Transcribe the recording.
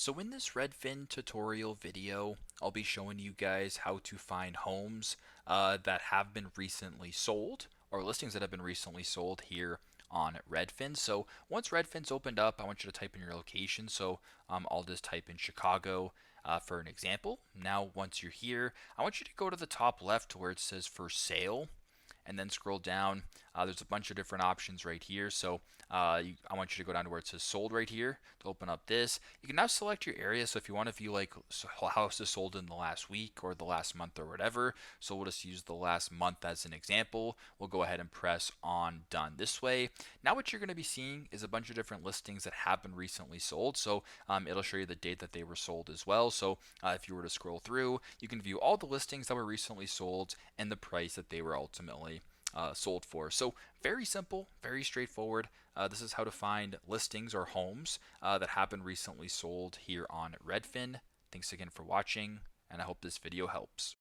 So in this Redfin tutorial video, I'll be showing you guys how to find homes that have been recently sold or listings that have been recently sold here on Redfin. So once Redfin's opened up, I want you to type in your location. So I'll just type in Chicago for an example. Now, once you're here, I want you to go to the top left to where it says for sale and then scroll down. There's a bunch of different options right here. So I want you to go down to where it says sold right here to open up this. You can now select your area. So if you want to view like houses sold in the last week or the last month or whatever, so we'll just use the last month as an example. We'll go ahead and press on done this way. Now what you're going to be seeing is a bunch of different listings that have been recently sold. So it'll show you the date that they were sold as well. So if you were to scroll through, you can view all the listings that were recently sold and the price that they were ultimately sold for. So very simple, very straightforward. This is how to find listings or homes that have been recently sold here on Redfin. Thanks again for watching, and I hope this video helps.